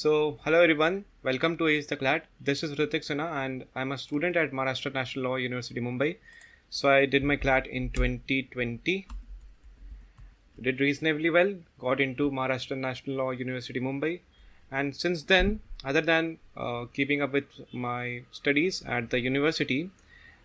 Hello everyone, welcome to Ace the Clat. This is Ritik Sinha and I'm a student at Maharashtra National Law University, Mumbai. So I did my CLAT in 2020, did reasonably well, got into Maharashtra National Law University, Mumbai. And since then, other than keeping up with my studies at the university,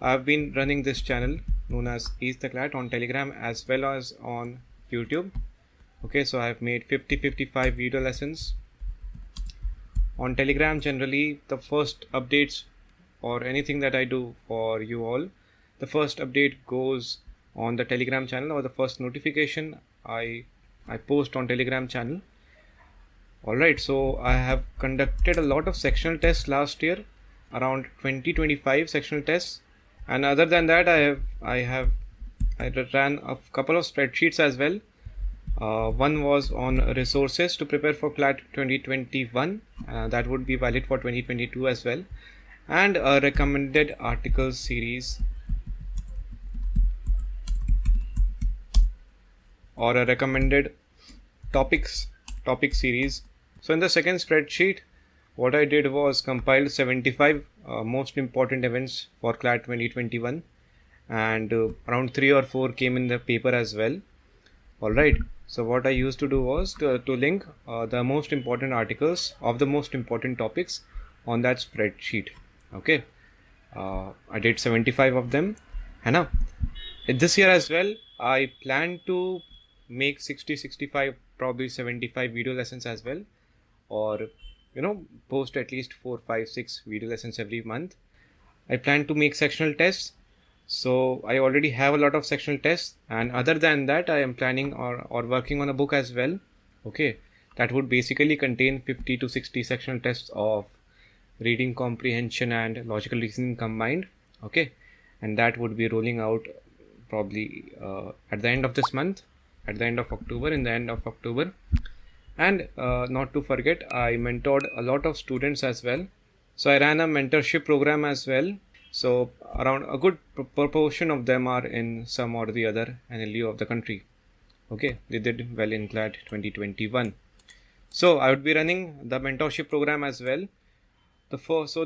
I've been running this channel known as Ace the Clat on Telegram as well as on YouTube. Okay, so I've made 55 video lessons on Telegram. Generally, the first updates or anything that I do for you all, the first update goes on the Telegram channel, or the first notification I post on Telegram channel. Alright, so I have conducted a lot of sectional tests last year, around 20-25 sectional tests, and other than that I ran a couple of spreadsheets as well. One was on resources to prepare for CLAT 2021, that would be valid for 2022 as well, and a recommended articles series or a recommended topic series. So in the second spreadsheet, what I did was compiled 75 most important events for CLAT 2021, and around 3 or 4 came in the paper as well. Alright, so what I used to do was to link the most important articles of the most important topics on that spreadsheet. Okay, I did 75 of them. And this year as well, I plan to make 60-65, probably 75 video lessons as well, or post at least 4, 5, 6 video lessons every month. I plan to make sectional tests. So I already have a lot of sectional tests, and other than that I am planning or working on a book as well. Okay, that would basically contain 50 to 60 sectional tests of reading comprehension and logical reasoning combined. Okay, and that would be rolling out probably at the end of this month, at the end of October, in the end of October. And not to forget, I mentored a lot of students as well. So I ran a mentorship program as well. So around a good proportion of them are in some or the other NLU of the country. Okay, they did well in CLAT 2021. So I would be running the mentorship program as well. The first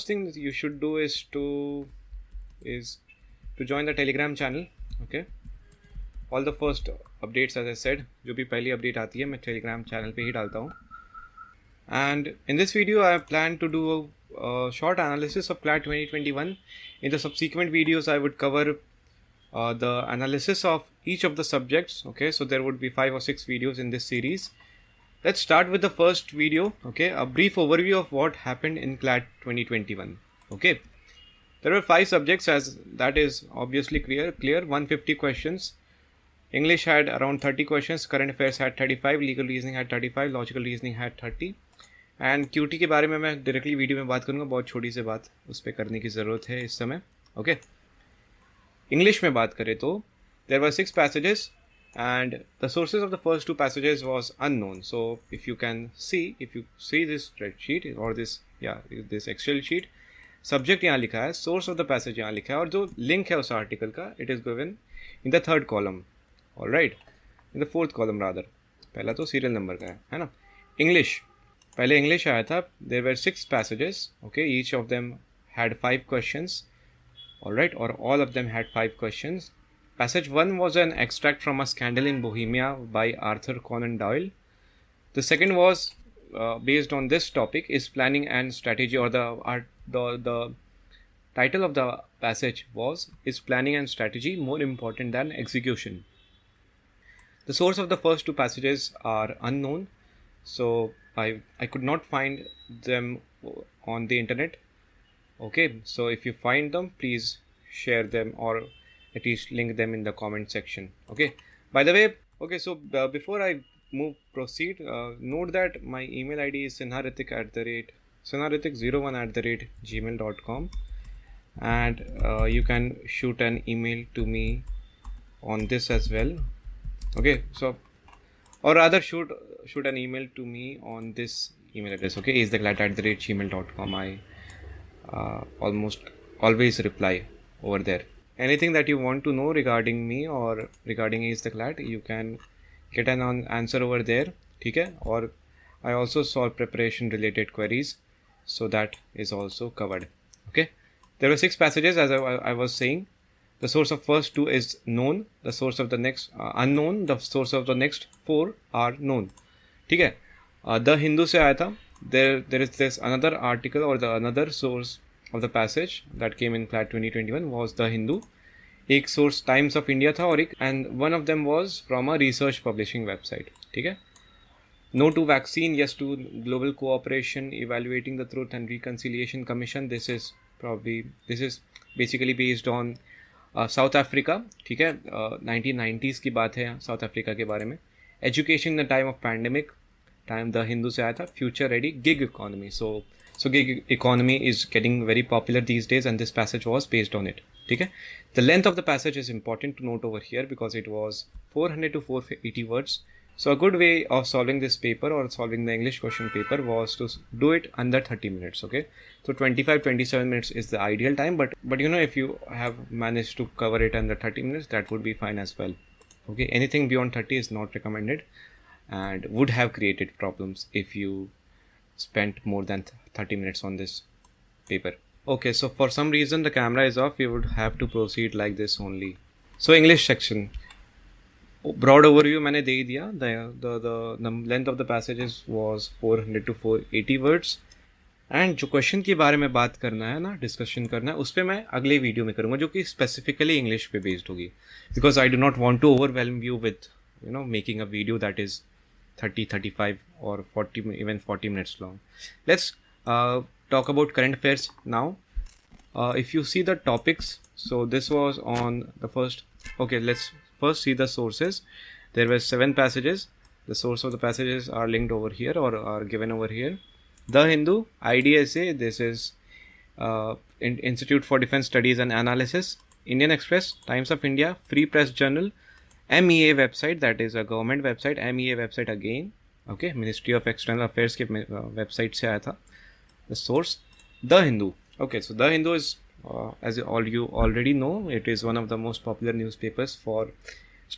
thing that you should do is to join the Telegram channel. Okay, all the first updates, as I said, जो भी पहली update आती है मैं Telegram channel पे ही डालता हूँ. And in this video I plan to do a short analysis of CLAT 2021. In the subsequent videos I would cover the analysis of each of the subjects. Okay, so there would be 5 or 6 videos in this series. Let's start with the first video. Okay, a brief overview of what happened in CLAT 2021. Okay, there were 5 subjects, as that is obviously clear. 150 questions. English had around 30 questions, current affairs had 35, legal reasoning had 35, logical reasoning had 30. And QT के बारे में मैं directly video में बात करूँगा, बहुत छोटी सी बात उस पर करने की ज़रूरत है इस समय. ओके, इंग्लिश में बात करें तो there were 6 passages and the sources of the first 2 passages was unknown. So if you see this spreadsheet और दिस एक्सेल शीट, सब्जेक्ट यहाँ लिखा है, सोर्स ऑफ द पैसेज यहाँ लिखा है, और जो लिंक है उस आर्टिकल का it is given in the 3rd column. Alright, in the 4th column rather. पहला तो सीरियल नंबर का है ना. इंग्लिश, पहले इंग्लिश आया था. There were 6 passages. Okay, each of them had 5 questions. Alright, और all of them had 5 questions. Passage 1 was an extract from a scandal in Bohemia by Arthur Conan Doyle. The second was based on this topic is planning and strategy, or the title of the passage was is planning and strategy more important than execution. The source of the first 2 passages are unknown, so I could not find them on the internet. Okay, so if you find them, please share them or at least link them in the comment section. Okay, by the way, okay, so before I proceed, note that my email ID is sinharitik@gmail.com, and you can shoot an email to me on this as well. Okay, so or rather shoot an email to me on this email address. Okay, istheclat@gmail.com. I almost always reply over there. Anything that you want to know regarding me or regarding Is the Clat, you can get an answer over there. ठीक है, और I also solved preparation related queries, so that is also covered. Okay, there were 6 passages as I was saying. The source of first 2 is known, the source of the next unknown, the source of the next 4 are known. ठीक है, the Hindu से आया था. there is this another article or the another source of the passage that came in CLAT 2021 was the Hindu. एक source times of India था और एक and one of them was from a research publishing website. ठीक है. No to vaccine, yes to global cooperation, evaluating the Truth and Reconciliation Commission. This is basically based on south Africa. ठीक है, 1990s की बात है south Africa के बारे में. Education in the time of pandemic, time the Hindu से आया था. Future ready gig economy. So gig economy is getting very popular these days and this passage was based on it. ठीक है. The length of the passage is important to note over here because it was 400 to 480 words. So a good way of solving this paper or solving the English question paper was to do it under 30 minutes. Okay, so 25-27 minutes is the ideal time, but you know, if you have managed to cover it under 30 minutes, that would be fine as well. Okay, anything beyond 30 is not recommended and would have created problems if you spent more than 30 minutes on this paper. Okay, so for some reason the camera is off, you would have to proceed like this only. So English section, broad overview मैंने दे ही दिया. the length of the passages was 400 to 480 words. And जो question के बारे में बात करना है ना, डिस्कशन करना है, उस पर मैं अगले वीडियो में करूँगा जो कि स्पेसिफिकली इंग्लिश पे बेस्ड होगी. Because I do not want to overwhelm you with making a video that is 30-35 or 40, even 40 minutes long. Let's talk about current affairs now. If you see the topics, so this was on the first. Okay, let's first see the sources. There were 7 passages. The source of the passages are linked over here or are given over here. The Hindu, IDSA, this is Institute for Defence Studies and Analysis. Indian Express, Times of India, Free Press Journal, MEA website, that is a government website. MEA website again. Okay, Ministry of External Affairs के website से आया था. The source, The Hindu. Okay, so The Hindu is as you already know, it is one of the most popular newspapers for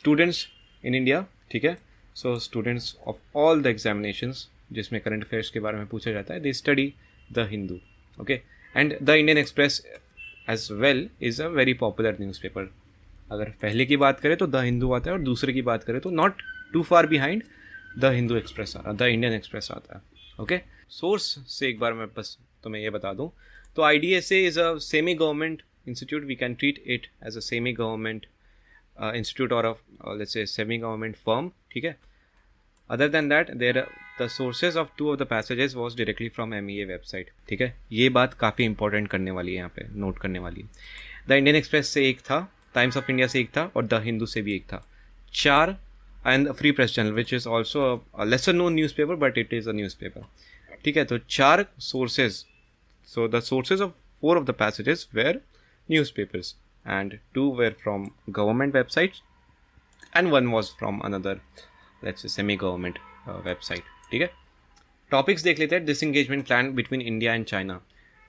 students in India. ठीक है. So students of all the examinations जिसमें current affairs के बारे में पूछा जाता है, they study the Hindu. Okay, and the Indian Express as well is a very popular newspaper. अगर पहले की बात करें तो द हिंदू आता है और दूसरे की बात करें तो not too far behind the Hindu Express the Indian Express आता है. ओके, सोर्स से एक बार मैं बस तुम्हें ये बता दूँ तो IDSA is a semi government institute. We can treat it as a semi government institute और let's say semi government firm. ठीक है. Other than that, the sources of 2 of the passages was directly from MEA website. ठीक है, ये बात काफ़ी important करने वाली है, यहाँ पे नोट करने वाली है. द इंडियन एक्सप्रेस से एक था, टाइम्स ऑफ इंडिया से एक था और द हिंदू से भी एक था. 4 and free press journal which is also a lesser known news paper but it is a news paper. ठीक है, तो 4 sources. So the sources of 4 of the passages were newspapers and 2 were from government websites and 1 was from another, let's say, semi government website. ठीक है. Topics देख लेते हैं. Disengagement plan between India and China.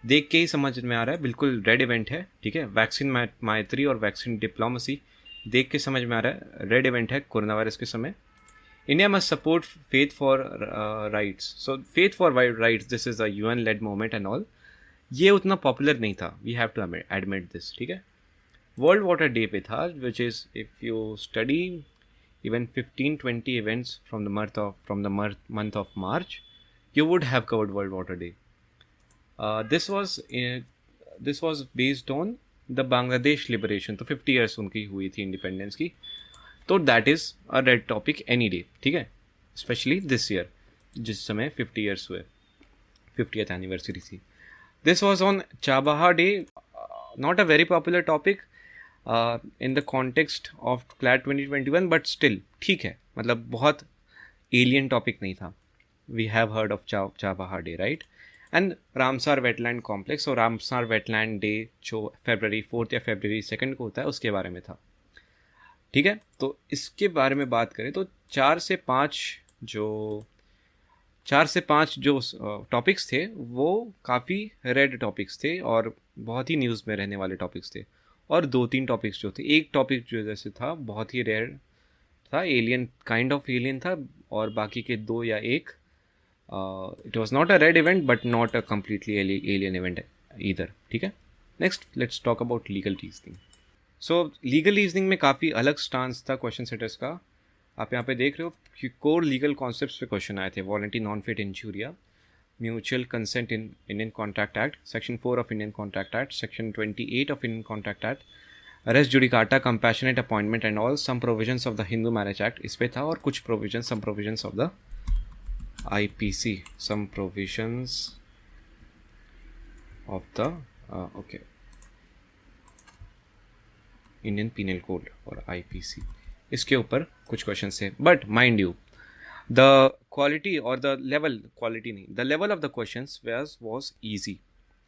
देख के ही समझ में आ रहा है, बिल्कुल रेड इवेंट है. ठीक है. वैक्सीन मैत्री और वैक्सीन डिप्लोमेसी, देख के समझ में आ रहा है रेड इवेंट है कोरोना वायरस के समय. India must support faith for rights. So faith for rights, this is a UN led movement and all. ये उतना पॉपुलर नहीं था, we have to admit this. ठीक है. वर्ल्ड वाटर डे पे था, which is if you study even 15-20 events from the month of March, you would have covered World Water Day. This was based on the Bangladesh liberation. तो 50 years उनकी हुई थी independence की. तो that is a red topic any day. ठीक है, especially this year जिस समय 50 years हुए, 50th anniversary थी. This was on Chabaha Day. Not a very popular topic in the context of CLAT 2021, but still ठीक है, मतलब बहुत एलियन टॉपिक नहीं था. We have heard of Chabahar day, right. And Ramsar wetland complex और Ramsar wetland day जो February 4th या February 2nd को होता है, उसके बारे में था. ठीक है. तो इसके बारे में बात करें तो 4 से 5 जो टॉपिक्स थे वो काफ़ी रेड टॉपिक्स थे और बहुत ही न्यूज़ में रहने वाले टॉपिक्स थे. और 2-3 टॉपिक्स जो थे, एक टॉपिक जो जैसे था बहुत ही रेयर था, एलियन, काइंड ऑफ एलियन था, और बाकी के 2 या 1 It was not a red event but not a completely alien event either. ठीक है. Next, let's talk about legal reasoning. So legal reasoning में काफ़ी अलग स्टांस था क्वेश्चन सेटर्स का. आप यहाँ पे देख रहे हो कि कोर लीगल कॉन्सेप्ट्स पे क्वेश्चन आए थे. Voluntary non fit injuria, mutual consent in Indian contract act, section 4 of Indian contract act, section 28 of Indian contract act, res judicata, compassionate appointment and all, some provisions of the Hindu marriage act इस पे था, और कुछ provision, some provisions of the IPC, some provisions of the okay, Indian Penal Code और IPC, इसके ऊपर कुछ question थे. But mind you, the quality और द लेवल, क्वालिटी नहीं, the level of the questions was easy.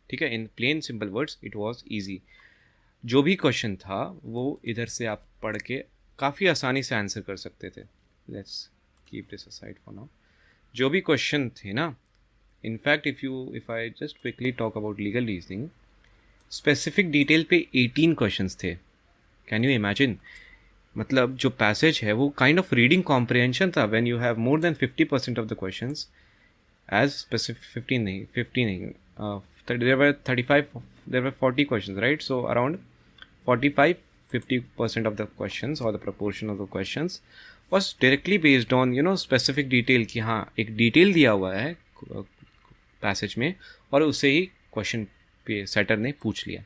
ठीक है, in plain simple words it was easy. जो भी क्वेश्चन था वो इधर से आप पढ़ के काफ़ी आसानी से आंसर कर सकते थे. Let's keep this aside for now. जो भी क्वेश्चन थे ना, in fact if I just quickly talk about legal reasoning, specific detail पे 18 क्वेश्चंस थे. Can you imagine? मतलब जो पैसेज है वो काइंड ऑफ रीडिंग कॉम्प्रिहेंशन था when you have more than 50% of the questions as specific. 50 नहीं, there were 40 questions, right? So around 45-50% of the questions or the proportion of the questions was directly based on specific detail कि हाँ एक detail दिया हुआ है passage में और उससे ही क्वेश्चन पे सेटर ने पूछ लिया.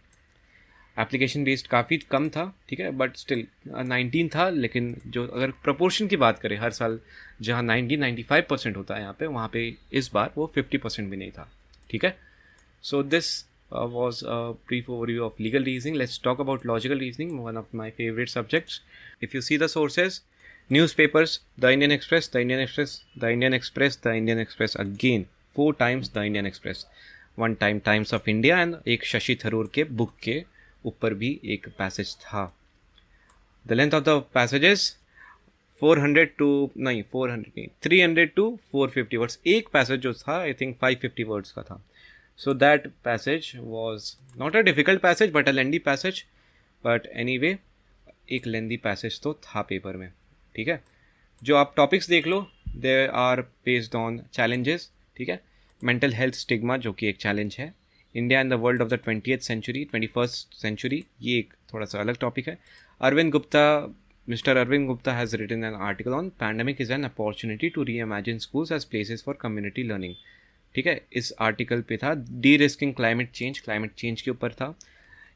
एप्लीकेशन बेस्ड काफ़ी कम था, ठीक है, बट स्टिल 19 था. लेकिन जो अगर प्रपोर्शन की बात करें, हर साल जहाँ 95% होता है यहाँ पे, वहाँ पे इस बार वो 50% भी नहीं था. ठीक है. So this was a brief overview of legal reasoning. Let's talk about logical reasoning, one of my favorite subjects. If you see the sources, newspapers, the Indian Express, the Indian Express, the Indian Express, the Indian Express again, 4 times the Indian Express. One time Times of India and एक शशि थरूर के book के ऊपर भी एक passage था. The length of the passages 300 to 450 words. एक passage जो था I think 550 words का था. So that passage was not a difficult passage but a lengthy passage. But anyway, एक lengthy passage तो था पेपर में. ठीक है. जो आप टॉपिक्स देख लो, they are based on challenges. ठीक है. मेंटल हेल्थ स्टिग्मा जो कि एक चैलेंज है. India and the world of the 21st century, ये एक थोड़ा सा अलग टॉपिक है. Mr. Arvind Gupta has written an article on pandemic is an opportunity to reimagine schools as places for community learning. ठीक है, इस आर्टिकल पे था. डी रिस्किंग क्लाइमेट चेंज के ऊपर था.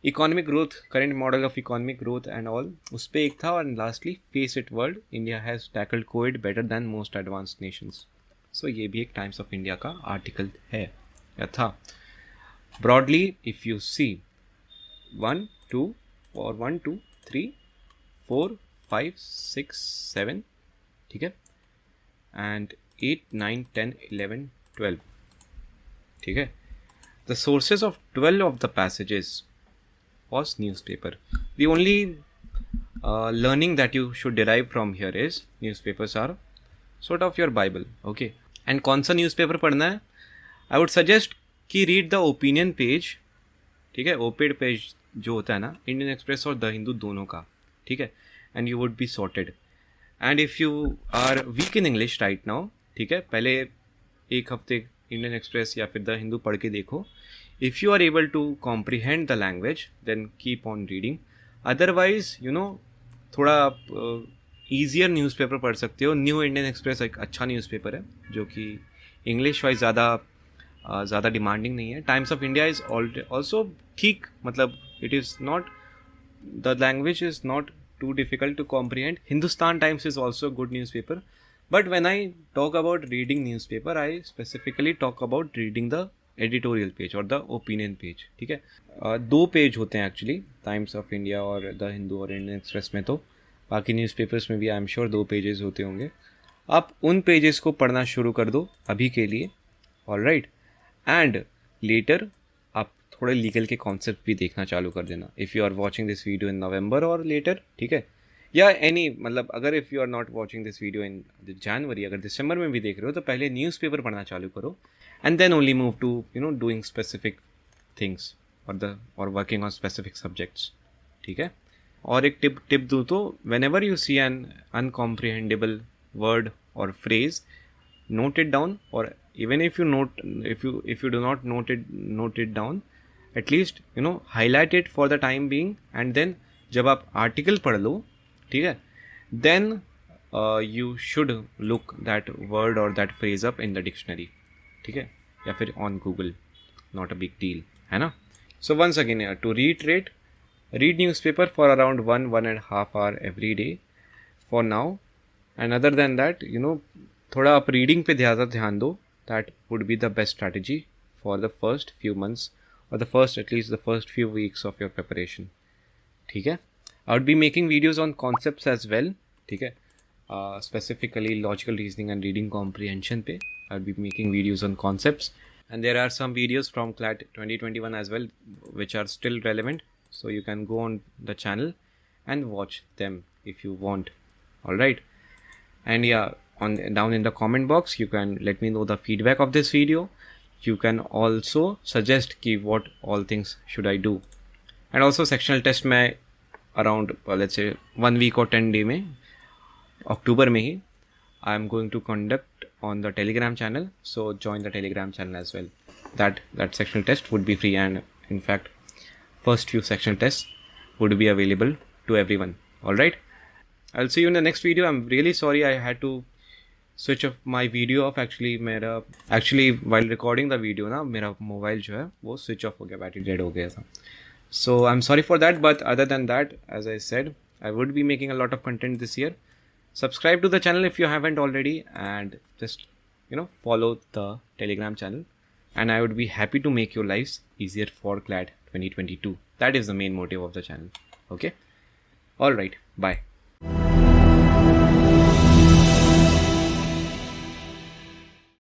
Economic growth, current model of economic growth and all, उस पर एक था. और lastly face it world, India has tackled Covid better than most advanced nations. So ये भी एक टाइम्स ऑफ इंडिया का आर्टिकल है या था. ब्रॉडली इफ़ यू सी 1 2 3 4 5 6 7, ठीक है, एंड 8 9 10 11 12. ठीक है. The sources of 12 of the passages was newspaper. The only learning that you should derive from here is newspapers are sort of your Bible. Okay. And कौन सा newspaper पढ़ना है? I would suggest कि read the opinion page. ठीक है, op-ed page जो होता है ना, इंडियन एक्सप्रेस और द हिंदू दोनों का. ठीक है. And you would be sorted. And if you are weak in English right now, ठीक है, पहले एक हफ्ते इंडियन एक्सप्रेस या फिर द हिंदू पढ़ के देखो. If you are able to comprehend the language then keep on reading. Otherwise थोड़ा आप ईजियर न्यूज़पेपर पढ़ सकते हो. न्यू इंडियन एक्सप्रेस एक अच्छा न्यूज़पेपर है जो कि इंग्लिश वाइज ज़्यादा डिमांडिंग नहीं है. Times of India is also ठीक, मतलब it is not, the language is not too difficult to comprehend. Hindustan Times is also a good newspaper. But when I talk about reading newspaper, I specifically talk about reading the editorial page or the opinion page. ठीक है. 2 page होते हैं actually times of India और the Hindu और Indian express में. तो बाकी newspapers में भी आई एम श्योर 2 पेजेस होते होंगे. आप उन पेजेस को पढ़ना शुरू कर दो अभी के लिए. ऑलराइट. एंड लेटर आप थोड़े लीगल के कॉन्सेप्ट भी देखना चालू कर देना. If you are watching this video in November और लेटर, ठीक है, या एनी, मतलब अगर if you are not watching this video in January, अगर दिसंबर में भी देख रहे हो तो पहले न्यूज़पेपर पढ़ना चालू करो and then only move to doing specific things और वर्किंग ऑन स्पेसिफिक सब्जेक्ट्स. ठीक है. और एक टिप दूँ तो whenever you see an incomprehensible word और phrase, note it down, or even if you do not note it down, at least highlight it for the time being, and then जब आप article पढ़ लो, ठीक है, then you should look that word or that phrase up in the dictionary, ठीक है, या फिर on Google, not a big deal, है ना. So once again, to reiterate, read newspaper for around 1.5 hour every day for now, and other than that, थोड़ा आप reading पे ज़्यादा ध्यान दो. That would be the best strategy for the first few months, or at least the first few weeks of your preparation. ठीक है. I would be making videos on concepts as well. ठीक है. Specifically logical reasoning and reading comprehension पे I would be making videos on concepts, and there are some videos from CLAT 2021 as well which are still relevant, so you can go on the channel and watch them if you want. All right. And yeah, down in the comment box you can let me know the feedback of this video. You can also suggest ki what all things should I do. And also sectional test में around let's say 1 week or 10 day में October में ही I am going to conduct on the Telegram channel, so join the Telegram channel as well. That sectional test would be free, and in fact first few sectional tests would be available to everyone. All right, I'll see you in the next video. I'm really sorry I had to switch off my video off. Actually while recording the video ना मेरा mobile जो है वो switch off हो गया, battery dead हो गया था. So I'm sorry for that, but other than that, as I said, I would be making a lot of content this year. Subscribe to the channel if you haven't already, and just follow the Telegram channel, and I would be happy to make your lives easier for CLAT 2022. That is the main motive of the channel. Okay, all right, bye.